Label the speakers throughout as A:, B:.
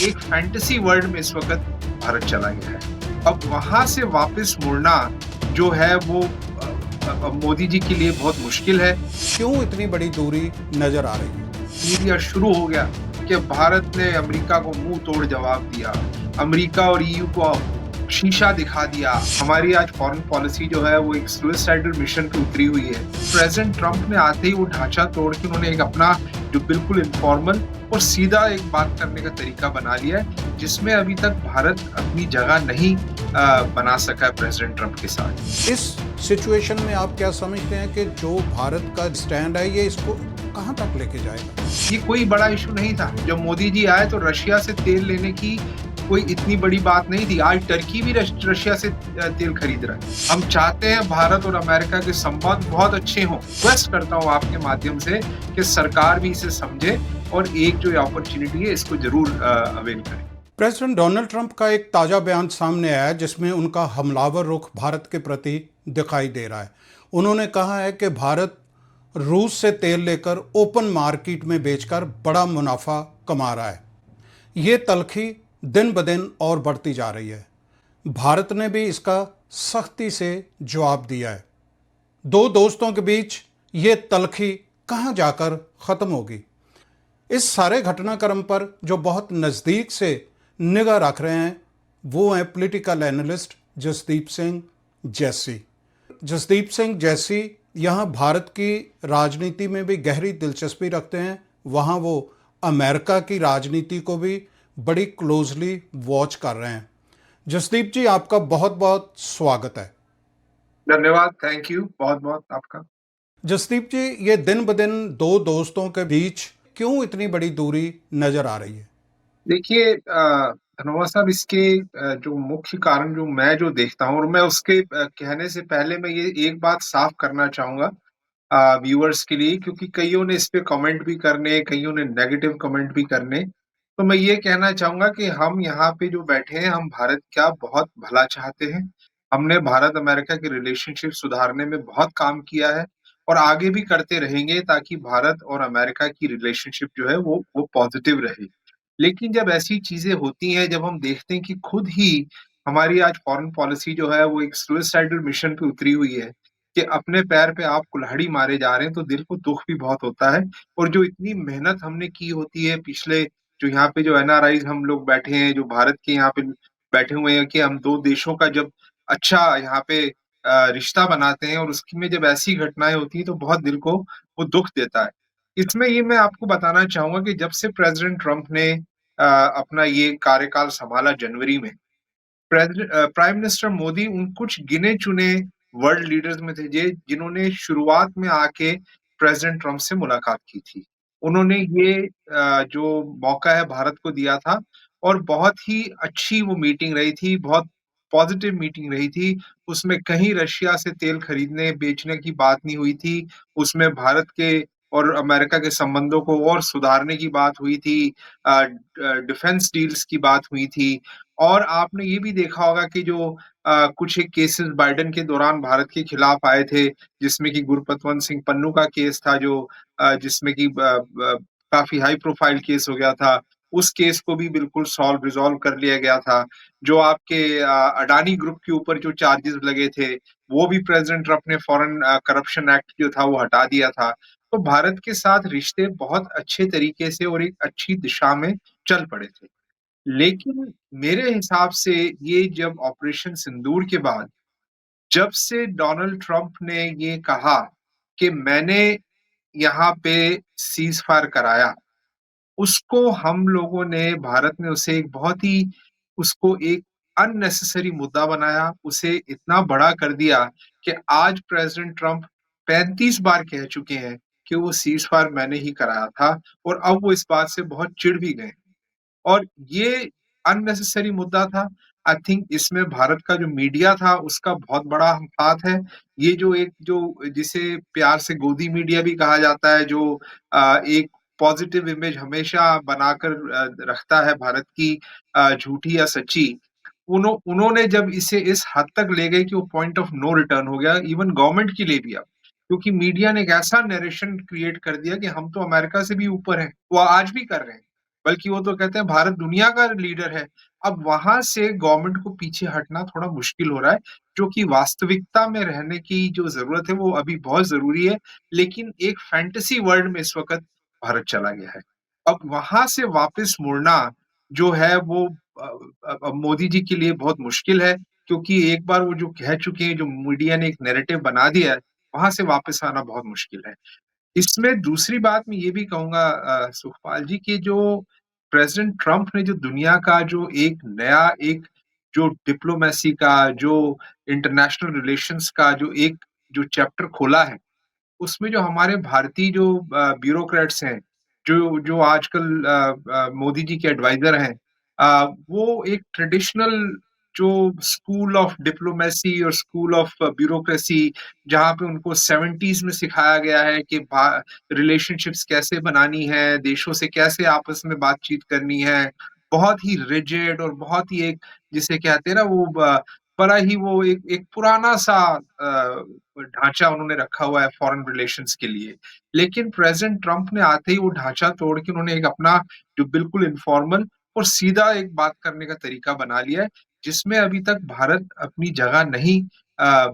A: एक fantasy world में इस वक़्त भारत चला गया है। अब वहाँ से वापस मुड़ना जो है वो मोदी जी के लिए बहुत मुश्किल है।
B: क्यों इतनी बड़ी दूरी नजर आ रही है?
A: मीडिया शुरू हो गया कि भारत ने अमेरिका को मुंह तोड़ जवाब दिया, अमेरिका और ईयू को शीशा दिखा दिया। हमारी आज फॉरेन पॉलिसी जो है वो एक सुइसाइडल मिशन पे उतरी हुई है। प्रेसिडेंट ट्रंप ने आते ही वो ढांचा तोड़ के उन्होंने एक अपना जो बिल्कुल इनफॉर्मल और सीधा एक बात करने का तरीका बना लिया है, जिसमें अभी तक भारत अपनी जगह नहीं बना सका है प्रेसिडेंट ट्रंप के साथ।
B: इस सिचुएशन में आप क्या समझते हैं कि जो भारत का स्टैंड है ये इसको कहां तक लेके जाएगा?
A: ये कोई बड़ा इशू नहीं था। जब मोदी जी आए तो रशिया से तेल लेने की कोई इतनी बड़ी बात नहीं थी। आज टर्की भी रशिया से तेल खरीद रहा है। हम चाहते हैं भारत और अमेरिका के संबंध बहुत अच्छे हों। रिक्वेस्ट करता हूँ आपके माध्यम से कि सरकार भी इसे समझे और एक जो अपॉर्चुनिटी है इसको जरूर अवेल करें।
B: प्रेसिडेंट डोनाल्ड ट्रंप का एक ताजा बयान सामने आया जिसमें उनका हमलावर रुख भारत के प्रति दिखाई दे रहा है। उन्होंने कहा है कि भारत रूस से तेल लेकर ओपन मार्केट में बेचकर बड़ा मुनाफा कमा रहा है। ये तल्खी दिन ब दिन और बढ़ती जा रही है। भारत ने भी इसका सख्ती से जवाब दिया है। दो दोस्तों के बीच ये तल्खी कहां जाकर खत्म होगी? इस सारे घटनाक्रम पर जो बहुत नज़दीक से निगाह रख रहे हैं वो हैं पॉलिटिकल एनालिस्ट जसदीप सिंह जैसी। जसदीप सिंह जैसी यहाँ भारत की राजनीति में भी गहरी दिलचस्पी रखते हैं। वहाँ वो अमेरिका की राजनीति को भी बड़ी क्लोजली वॉच कर रहे हैं। जसदीप जी, आपका बहुत बहुत स्वागत है।
A: धन्यवाद, थैंक यू, बहुत बहुत आपका।
B: जसदीप जी, ये दिन ब दिन दो दोस्तों के बीच क्यों इतनी बड़ी दूरी नजर आ रही है?
A: देखिए धनोआ साहब, इसके जो मुख्य कारण जो मैं जो देखता हूँ, और मैं उसके कहने से पहले मैं ये एक बात साफ करना चाहूंगा व्यूअर्स के लिए, क्योंकि कईयों ने इस पे कमेंट भी करने, कईयों ने नेगेटिव कमेंट भी करने। तो मैं ये कहना चाहूंगा कि हम यहाँ पे जो बैठे हैं, हम भारत का बहुत भला चाहते हैं। हमने भारत अमेरिका के रिलेशनशिप सुधारने में बहुत काम किया है और आगे भी करते रहेंगे, ताकि भारत और अमेरिका की रिलेशनशिप जो है वो पॉजिटिव रहे। लेकिन जब ऐसी चीजें होती हैं, जब हम देखते हैं कि खुद ही हमारी आज फॉरेन पॉलिसी जो है वो एक सुइसाइडल मिशन पे उतरी हुई है, कि अपने पैर पे आप कुल्हाड़ी मारे जा रहे हैं, तो दिल को दुख भी बहुत होता है। और जो इतनी मेहनत हमने की होती है पिछले, जो यहाँ पे जो एनआरआईज हम लोग बैठे हैं, जो भारत के यहाँ पे बैठे हुए हैं, कि हम दो देशों का जब अच्छा यहाँ पे रिश्ता बनाते हैं और उसकी में जब ऐसी घटनाएं होती हैं तो बहुत दिल को वो दुख देता है। इसमें ये मैं आपको बताना चाहूंगा कि जब से प्रेसिडेंट ट्रंप ने अपना ये कार्यकाल संभाला जनवरी में, प्राइम मिनिस्टर मोदी उन कुछ गिने-चुने वर्ल्ड लीडर्स में थे जिन्होंने शुरुआत में आके प्रेसिडेंट ट्रंप से मुलाकात की थी। उन्होंने ये जो मौका है भारत को दिया था और बहुत ही अच्छी वो मीटिंग रही थी, बहुत पॉजिटिव मीटिंग रही थी। उसमें कहीं रशिया से तेल खरीदने, बेचने की बात नहीं हुई थी। उसमें भारत के और अमेरिका के संबंधों को और सुधारने की बात हुई थी। डिफेंस डील्स की बात हुई थी। और आपने ये भी देखा होगा कि जो कुछ एक केसेस बाइडेन के दौरान भारत के खिलाफ आए थे, जिसमें कि गुरपतवंत सिंह पन्नू का केस था, जो जिसमें कि काफी हाई प्रोफाइल केस हो गया था। उस केस को भी बिल्कुल रिजॉल्व कर लिया गया था। जो आपके अडानी ग्रुप के ऊपर जो चार्जेस लगे थे, वो भी प्रेसिडेंट ट्रंप ने फॉरेन करप्शन एक्ट जो था वो हटा दिया था। तो भारत के साथ रिश्ते बहुत अच्छे तरीके से और एक अच्छी दिशा में चल पड़े थे। लेकिन मेरे हिसाब से ये जब ऑपरेशन सिंदूर के बाद, जब से डोनाल्ड ट्रंप ने ये कहा कि मैंने यहाँ पे सीज़ फायर कराया, उसको हम लोगों ने, भारत ने उसे एक बहुत ही, उसको एक अननेसेसरी मुद्दा बनाया, उसे इतना बड़ा कर दिया कि आज प्रेसिडेंट ट्रंप 35 बार कह चुके हैं कि वो सीज़ फायर मैंने ही कराया था, और अब वो इस बात से बहुत चिढ़ भी गए। और ये अननेसेसरी मुद्दा था। आई थिंक इसमें भारत का जो मीडिया था उसका बहुत बड़ा हाथ है। ये जो एक जो जिसे प्यार से गोदी मीडिया भी कहा जाता है, जो एक पॉजिटिव इमेज हमेशा बनाकर रखता है भारत की, झूठी या सच्ची, उन्होंने जब इसे इस हद तक ले गए कि वो पॉइंट ऑफ नो रिटर्न हो गया, इवन गवर्नमेंट के लिए भी अब। क्योंकि मीडिया ने एक ऐसा नैरेशन क्रिएट कर दिया कि हम तो अमेरिका से भी ऊपर हैं, वो आज भी कर रहे हैं। बल्कि वो तो कहते हैं भारत दुनिया का लीडर है। अब वहाँ से गवर्नमेंट को पीछे हटना थोड़ा मुश्किल हो रहा है, जो कि वास्तविकता में रहने की जो ज़रूरत है वो अभी बहुत ज़रूरी है, लेकिन एक फैंटेसी वर्ल्ड में इस वक़्त भारत चला गया है। अब वहाँ से वापस मुड़ना जो है वो अ अब मोदी जी के लिए बहुत मुश्किल है, क्योंकि एक बार वो जो कह चुके हैं, जो मीडिया ने एक नैरेटिव बना दिया है, वहाँ से वापस आना बहुत मुश्किल है। इसमें दूसरी बात मैं ये भी कहूँगा सुखपाल जी कि जो प्रेज़िडेंट ट्रंप ने जो दुनिया का जो एक नया एक जो डिप्लोमेसी का, जो इंटरनेशनल रिलेशंस का जो एक जो चैप्टर खोला है, उसमें जो हमारे भारतीय जो ब्यूरोक्रेट्स हैं, जो जो आजकल मोदी जी के एडवाइज़र हैं, वो एक ट्रेडिशनल जो स्कूल ऑफ डिप्लोमेसी और स्कूल ऑफ ब्यूरोक्रेसी, जहाँ पे उनको 70s में सिखाया गया है कि भा रिलेशनशिप्स कैसे बनानी है, देशों से कैसे आपस में बातचीत करनी है। बहुत ही रिजिड और बहुत ही एक जिसे कहते हैं ना वो बड़ा ही वो एक एक पुराना-सा ढाँचा उन्होंने रखा हुआ है फॉरेन रिलेशंस के लिए। लेकिन प्रेज़िडेंट ट्रंप ने आते ही वो ढाँचा तोड़ के उन्होंने एक अपना जो बिल्कुल इन्फॉर्मल और सीधा एक बात करने का तरीका बना लिया है, जिसमें अभी तक भारत अपनी जगह नहीं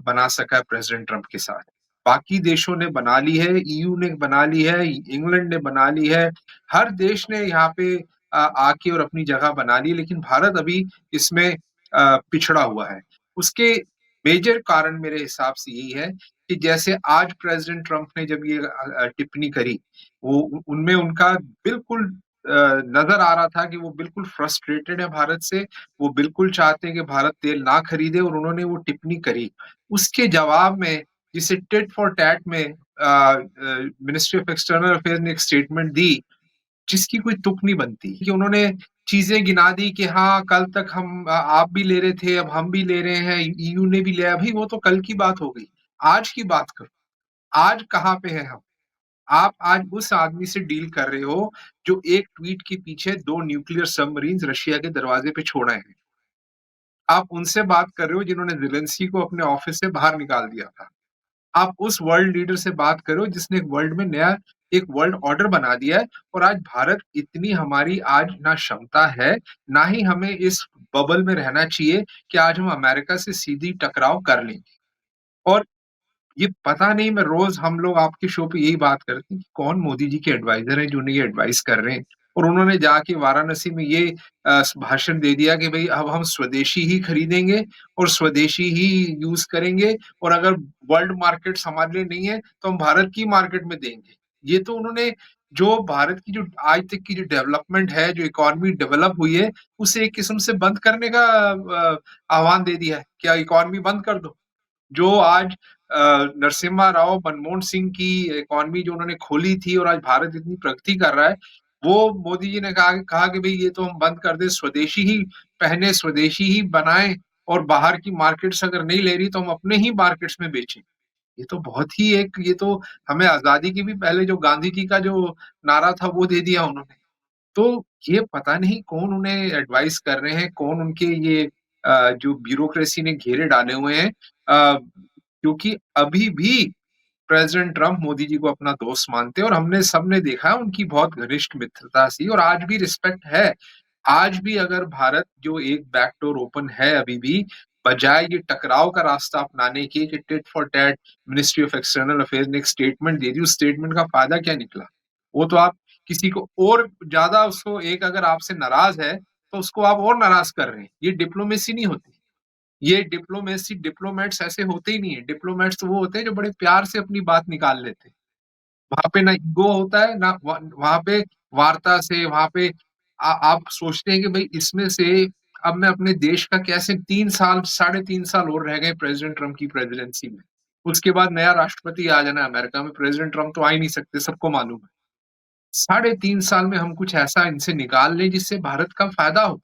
A: बना सका है प्रेज़िडेंट ट्रंप के साथ। बाकी देशों ने बना ली है, ईयू ने बना ली है, इंग्लैंड ने बना ली है, हर देश ने यहाँ पे आके और अपनी जगह बना ली है, लेकिन भारत अभी इसमें पिछड़ा हुआ है। उसके मेजर कारण मेरे हिसाब से यही है कि जैसे आज प्रेज़िडेंट ट्रंप ने जब ये टिप्पणी करी, वो उ उनमें उनका बिल्कुल नज़र आ रहा था कि वो बिल्कुल फ्रस्ट्रेटेड है भारत से, वो बिल्कुल चाहते हैं कि भारत तेल ना खरीदे और उन्होंने वो टिप्पणी करी। उसके जवाब में जिसे टिट फॉर टैट में मिनिस्ट्री ऑफ एक्सटर्नल अफेयर्स ने एक स्टेटमेंट दी, जिसकी कोई तुक नहीं बनती कि उन्होंने चीज़ें गिना दी कि हाँ, कल तक आप भी ले रहे थे, अब हम भी ले रहे हैं, ईयू ने भी लिया। भई वो तो कल की बात हो गई। आज की बात करो, आज कहाँ पे हैं हम? आप आज उस आदमी से डील कर रहे हो, जो एक ट्वीट के पीछे 2 न्यूक्लियर सबमरीन्स रशिया के दरवाजे पे छोड़ आए हैं। आप उनसे बात कर रहे हो जिन्होंने ज़ेलेंस्की को अपने ऑफिस से बाहर निकाल दिया था। आप उस वर्ल्ड लीडर से बात करो जिसने एक वर्ल्ड में नया एक वर्ल्ड ऑर्डर बना दिया है और आज भारत इतनी हमारी आज ना क्षमता है, ना ही हमें इस बबल में रहना चाहिए कि आज हम अमेरिका से सीधी टकराव कर लेंगे। और ये पता नहीं मैं रोज़ हम लोग आपके शो पे यही बात करते हैं कि कौन मोदी जी के एडवाइज़र हैं जो उन्हें ये एडवाइस कर रहे हैं। और उन्होंने जाके वाराणसी में ये भाषण दे दिया कि भई अब हम स्वदेशी ही खरीदेंगे और स्वदेशी ही यूज़ करेंगे और अगर वर्ल्ड मार्केट्स हमारे लिए नहीं है, तो हम भारत की मार्केट में देंगे। ये तो उन्होंने जो भारत की जो आज तक की जो डेवलपमेंट है, जो इकॉनमी डेवलप हुई है, उसे एक किस्म से बंद करने का आह्वान दे दिया है। क्या इकॉनमी बंद कर दो? जो आज नरसिम्हा राव, मनमोहन सिंह की इकॉनमी जो उन्होंने खोली थी और आज भारत इतनी प्रगति कर रहा है, वो मोदी जी ने कहा कि भई ये तो हम बंद कर दें, स्वदेशी ही पहने, स्वदेशी ही बनाएँ और बाहर की मार्केट्स अगर नहीं ले रही तो हम अपने ही मार्केट्स में बेचें। ये तो बहुत ही एक ये तो हमें आज़ादी के भी पहले जो गांधी जी का जो नारा था वो दे दिया उन्होंने। तो ये पता नहीं कौन उन्हें एडवाइस कर रहे हैं, कौन उनके ये जो ब्यूरोक्रेसी ने घेरे डाले हुए हैं क्योंकि अभी भी प्रेज़िडेंट ट्रम्प मोदी जी को अपना दोस्त मानते हैं और हमने सबने देखा है उनकी बहुत घनिष्ठ मित्रता सी और आज भी रिस्पेक्ट है। आज भी अगर भारत जो एक बैकडोर ओपन है अभी भी, बजाय ये टकराव का रास्ता अपनाने के कि tit for tat ministry of external affairs ने एक स्टेटमेंट दे दी, उस स्टेटमेंट का फ़ायदा क्या निकला? वो तो आप किसी को और ज़्यादा उसको एक अगर आपसे नाराज़ है, तो उसको आप और नाराज़ कर रहे हैं। ये डिप्लोमेसी नहीं होती। ये डिप्लोमेसी डिप्लोमैट्स ऐसे होते ही नहीं है। डिप्लोमैट्स तो वो होते हैं जो बड़े प्यार से अपनी बात निकाल लेते हैं। वहाँ पे ना ईगो होता है, ना वहाँ पे वार्ता से वहाँ पे आप सोचते हैं कि भई इसमें से अब मैं अपने देश का कैसे 3 साल, साढ़े 3 साल और रह गए प्रेज़िडेंट ट्रम्प की प्रेज़िडेंसी में। उसके बाद नया राष्ट्रपति आ जाना है अमेरिका में, प्रेज़िडेंट ट्रम्प तो आ ही नहीं सकते, सबको मालूम है। साढ़े 3 साल में हम कुछ ऐसा इनसे निकाल लें जिससे भारत का फ़ायदा हो।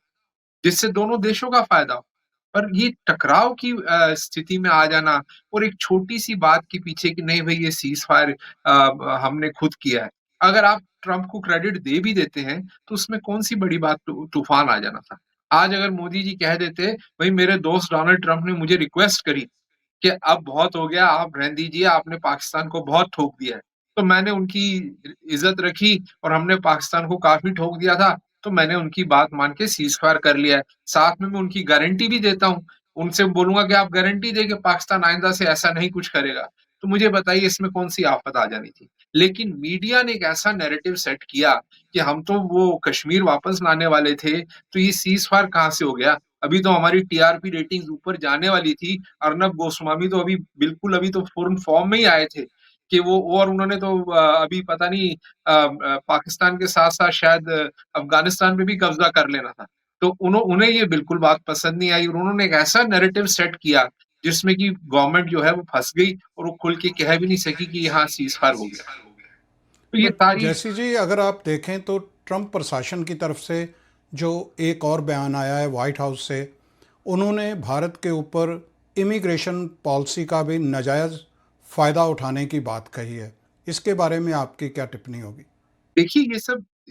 A: जिससे दोनों देशों का फ़ायदा हो। पर ये टकराव की स्थिति में आ जाना और एक छोटी-सी बात के पीछे कि नहीं भई ये सीज़फायर हमने खुद किया है। अगर आप ट्रम्प को क्रेडिट दे भी देते हैं, तो उसमें कौन-सी बड़ी बात तूफ़ान आ जाना था। आज अगर मोदी जी कह देते, भई मेरे दोस्त डोनाल्ड ट्रम्प ने मुझे रिक्वेस्ट करी कि अब बहुत हो गया, आप रहने दीजिए, आपने पाकिस्तान को बहुत ठोक दिया है। तो मैंने उनकी इज़्ज़त रखी और हमने पाकिस्तान को काफ़ी ठोक दिया था। तो मैंने उनकी बात मान के सीज़ फायर कर लिया है। साथ में मैं उनकी गारंटी भी देता हूँ। उनसे बोलूँगा कि आप गारंटी दें कि पाकिस्तान आइंदा से ऐसा नहीं कुछ करेगा। तो मुझे बताइए इसमें कौन-सी आफ़त आ जानी थी। लेकिन मीडिया ने एक ऐसा नैरेटिव सेट किया कि हम तो वो कश्मीर वापस लाने वाले थे, तो ये सीज़ फायर कहाँ से हो गया? अभी तो हमारी टीआरपी रेटिंग्स ऊपर जाने वाली थी। अर्नब गोस्वामी तो अभी तो फुल फॉर्म में ही आए थे कि वो और उन्होंने तो अभी पता नहीं पाकिस्तान के साथ-साथ शायद अफ़गानिस्तान पे भी कब्ज़ा कर लेना था। तो उन्हें ये बिल्कुल बात पसंद नहीं आई और उन्होंने एक ऐसा नैरेटिव सेट किया, जिसमें कि गवर्नमेंट जो है वो फँस गई और वो खुल के कह भी नहीं सकी कि यहाँ सीज़ फायर हो गया। तो ये
B: बट
A: सारी
B: जैसी जी अगर आप देखें तो ट्रंप प्रशासन की तरफ से जो एक और बयान आया है वाइट हाउस से, उन्होंने भारत के ऊपर इमिग्रेशन पॉलिसी का भी नाजायज़ फ़ायदा उठाने की बात कही है। इसके बारे में आपकी क्या टिप्पणी होगी?
A: देखिए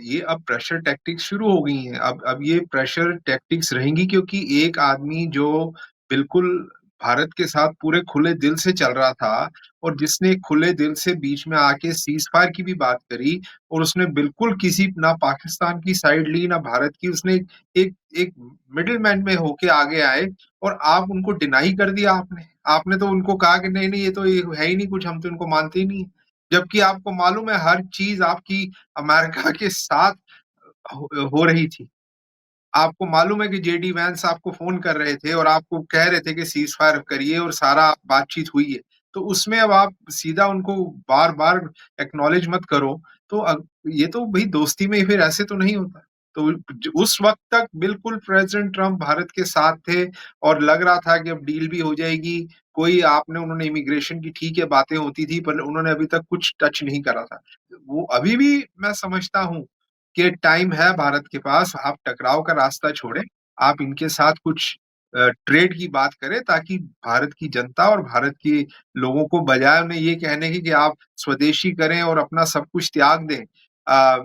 A: ये अब प्रेशर टैक्टिक्स शुरू हो गई हैं। अब ये प्रेशर टैक्टिक्स रहेंगी क्योंकि एक आदमी जो बिल्कुल भारत के साथ पूरे खुले दिल से चल रहा था और जिसने खुले दिल से बीच में आके सीज़ फायर की भी बात करी और उसने बिल्कुल किसी ना पाकिस्तान की साइड ली, ना भारत की, उसने एक एक मिडलमैन में होके आगे आए और आप उनको डिनाई कर दिया आपने। आपने तो उनको कहा कि नहीं-नहीं ये है ही नहीं कुछ, हम तो इनको मानते ही नहीं। जबकि आपको मालूम है हर चीज़ आपकी अमेरिका के साथ हो रही थी। आपको मालूम है कि जेडी वैंस आपको फ़ोन कर रहे थे और आपको कह रहे थे कि सीज़ फायर करिए और सारा बातचीत हुई है। तो उसमें अब आप सीधा उनको बार-बार एक्नॉलेज मत करो, तो ये तो भई दोस्ती में फिर ऐसे तो नहीं होता। तो उस वक़्त तक बिल्कुल प्रेज़िडेंट ट्रम्प भारत के साथ थे और लग रहा था कि अब डील भी हो जाएगी। उन्होंने इमिग्रेशन की ठीक है बातें होती थी, पर उन्होंने अभी तक कुछ टच नहीं करा था। वो अभी भी मैं समझता हूँ कि टाइम है भारत के पास, आप टकराव का रास्ता छोड़ें, आप इनके साथ कुछ ट्रेड की बात करें ताकि भारत की जनता और भारत के लोगों को बजाय उन्हें ये कहने की कि आप स्वदेशी करें और अपना सब कुछ त्याग दें।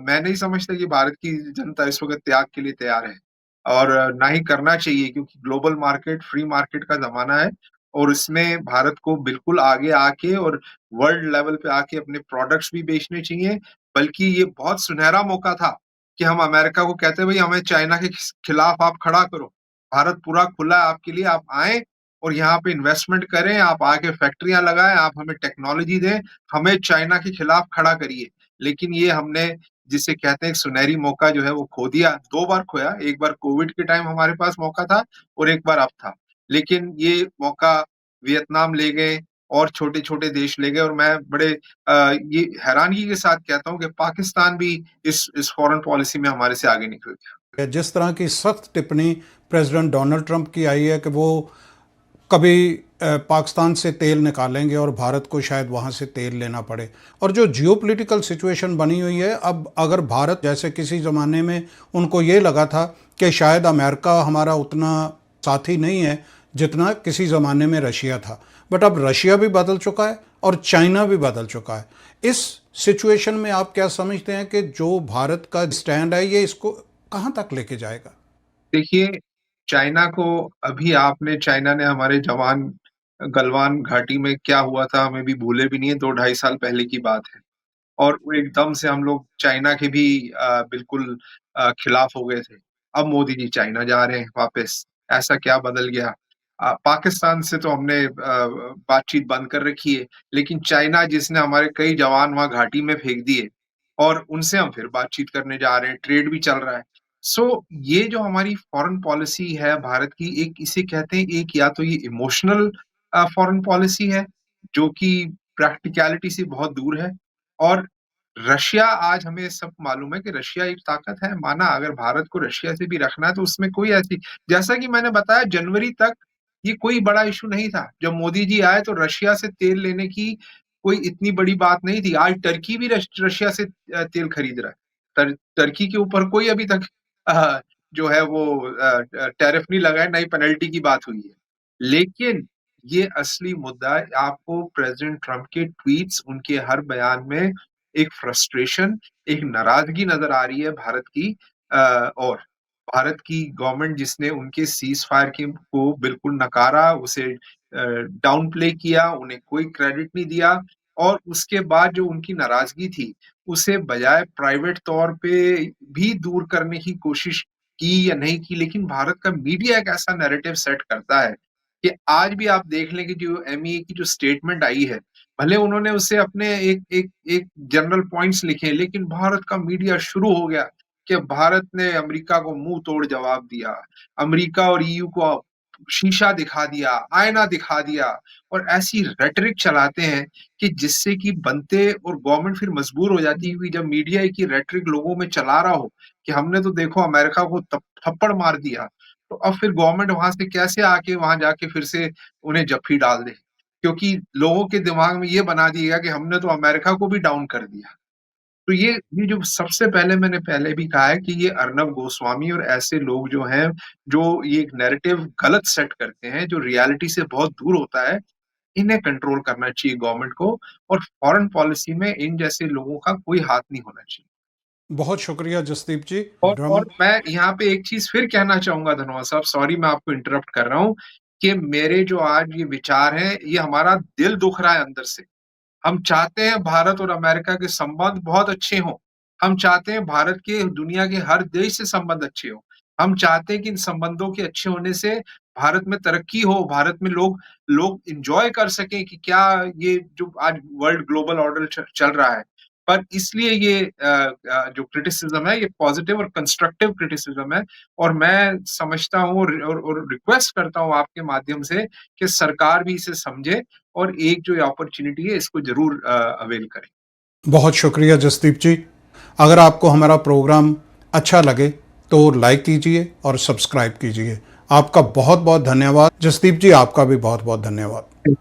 A: मैं नहीं समझता कि भारत की जनता इस वक़्त त्याग के लिए तैयार है और ना ही करना चाहिए क्योंकि ग्लोबल मार्केट, फ्री मार्केट का ज़माना है और इसमें भारत को बिल्कुल आगे आके और वर्ल्ड लेवल पे आके अपने प्रोडक्ट्स भी बेचने चाहिए। बल्कि ये बहुत सुनहरा मौका था कि हम अमेरिका को कहते भई हमें चाइना के खिलाफ आप खड़ा करो। भारत पूरा खुला है आपके लिए, आप आएँ और यहाँ पे इन्वेस्टमेंट करें, आप आके फैक्ट्रियाँ लगाएँ, आप हमें टेक्नोलॉजी दें, हमें चाइना के खिलाफ खड़ा करिए। लेकिन ये हमने जिसे कहते हैं एक सुनहरी मौका जो है वो खो दिया, 2 बार खोया, एक बार कोविड के टाइम हमारे पास मौका था और एक बार अब था। लेकिन ये मौका वियतनाम ले गए और छोटे-छोटे देश ले गए और मैं बड़े ये हैरानगी के साथ कहता हूँ कि पाकिस्तान भी इस फॉरेन पॉलिसी में हमारे से आगे निकल गया।
B: जिस तरह की सख्त टिप्पणी प्रेसिडेंट डोनाल्ड ट्रंप की आई है कि वो कभी पाकिस्तान से तेल निकालेंगे और भारत को शायद वहाँ से तेल लेना पड़े, और जो जियोपॉलिटिकल सिचुएशन बनी हुई है, अब अगर भारत जैसे किसी ज़माने में उनको ये लगा था कि शायद अमेरिका हमारा उतना साथी नहीं है जितना किसी ज़माने में रशिया था, बट अब रशिया भी बदल चुका है और चाइना भी बदल चुका है। इस सिचुएशन में आप क्या समझते हैं कि जो भारत का स्टैंड है ये इसको कहाँ तक लेके जाएगा?
A: देखिए, चाइना ने हमारे जवान गलवान घाटी में क्या हुआ था हमें भी भूले भी नहीं है, 2 ढाई साल पहले की बात है। और वो एकदम से हम लोग चाइना के भी बिल्कुल खिलाफ हो गए थे। अब मोदी जी चाइना जा रहे हैं वापस, ऐसा क्या बदल गया? पाकिस्तान से तो हमने बातचीत बंद कर रखी है, लेकिन चाइना जिसने हमारे कई जवान वहाँ घाटी में फेंक दिए और उनसे हम फिर बातचीत करने जा रहे हैं, ट्रेड भी चल रहा है। सो ये जो हमारी फॉरेन पॉलिसी है भारत की, एक इसे कहते हैं एक या तो ये इमोशनल फॉरेन पॉलिसी है, जो कि प्रैक्टिकैलिटी से बहुत दूर है और रशिया आज हमें सब मालूम है कि रशिया एक ताकत है, माना अगर भारत को रशिया से भी रखना है तो उसमें कोई ऐसी जैसा कि मैंने बताया जनवरी तक ये कोई बड़ा इश्यू नहीं था। जब मोदी जी आए तो रशिया से तेल लेने की कोई इतनी बड़ी बात नहीं थी। आज टर्की भी रशिया से तेल खरीद रहा है। टर्की के ऊपर कोई अभी तक अ, जो है वो टैरिफ नहीं लगा है, ना ही पेनल्टी की बात हुई है। लेकिन ये असली मुद्दा आपको प्रेज़िडेंट ट्रम्प के ट्वीट्स, उनके हर बयान में एक फ्रस्ट्रेशन, एक नाराज़गी नज़र आ रही है भारत की और भारत की गवर्नमेंट जिसने उनके सीज़ फायर के को बिल्कुल नकारा, उसे डाउन प्ले किया, उन्हें कोई क्रेडिट नहीं दिया और उसके बाद जो उनकी नाराज़गी थी, उसे बजाय प्राइवेट तौर पे भी दूर करने की कोशिश की या नहीं की, लेकिन भारत का मीडिया एक ऐसा नैरेटिव सेट करता है कि आज भी आप देख लें कि जो एमईए की जो स्टेटमेंट आई है, भले उन्होंने उससे अपने एक एक एक जनरल पॉइंट्स लिखे, लेकिन भारत का मीडिया शुरू हो गया कि भारत ने अमेरिका को मुँह तोड़ जवाब दिया। अमेरिका और ईयू को शीशा दिखा दिया, आईना दिखा दिया और ऐसी रेटरिक चलाते हैं कि जिससे कि बनते और गवर्नमेंट फिर मजबूर हो जाती है कि जब मीडिया की रेटरिक लोगों में चला रहा हो कि हमने तो देखो अमेरिका को थप्पड़ मार दिया, तो अब फिर गवर्नमेंट वहां से कैसे आके वहां जाके फिर से उन्हें जप्फी डाल दे, क्योंकि लोगों के दिमाग में ये बना दिया गया कि हमने तो अमेरिका को भी डाउन कर दिया। तो ये जो सबसे पहले मैंने पहले भी कहा है कि ये अर्नब गोस्वामी और ऐसे लोग जो हैं, जो ये एक नैरेटिव गलत सेट करते हैं, जो रियलिटी से बहुत दूर होता है, इन्हें कंट्रोल करना चाहिए गवर्नमेंट को और फॉरेन पॉलिसी में इन जैसे लोगों का कोई हाथ नहीं होना चाहिए।
B: बहुत शुक्रिया जसदीप जी।
A: और मैं यहाँ पे एक चीज़ फिर कहना चाहूँगा धनोआ साहब, सॉरी मैं आपको इंटरप्ट कर रहा हूँ, कि मेरे जो आज ये विचार हैं, ये हमारा दिल दुख रहा है अंदर से। हम चाहते हैं भारत और अमेरिका के संबंध बहुत अच्छे हों। हम चाहते हैं भारत के दुनिया के हर देश से संबंध अच्छे हों। हम चाहते हैं कि इन संबंधों के अच्छे होने से भारत में तरक्की हो, भारत में लोग लोग एन्जॉय कर सकें कि क्या ये जो आज वर्ल्ड ग्लोबल ऑर्डर चल रहा है। पर इसलिए ये जो क्रिटिसिज़्म है, ये पॉज़िटिव और कंस्ट्रक्टिव क्रिटिसिज़्म है और मैं समझता हूँ और रिक्वेस्ट करता हूँ आपके माध्यम से कि सरकार भी इसे समझे और एक जो ये अपॉर्च्युनिटी है इसको ज़रूर अवेल करें।
B: बहुत शुक्रिया जसदीप जी। अगर आपको हमारा प्रोग्राम अच्छा लगे तो लाइक कीजिए और सब्सक्राइब कीजिए। आपका बहुत बहुत धन्यवाद। जसदीप जी, आपका भी बहुत बहुत धन्यवाद।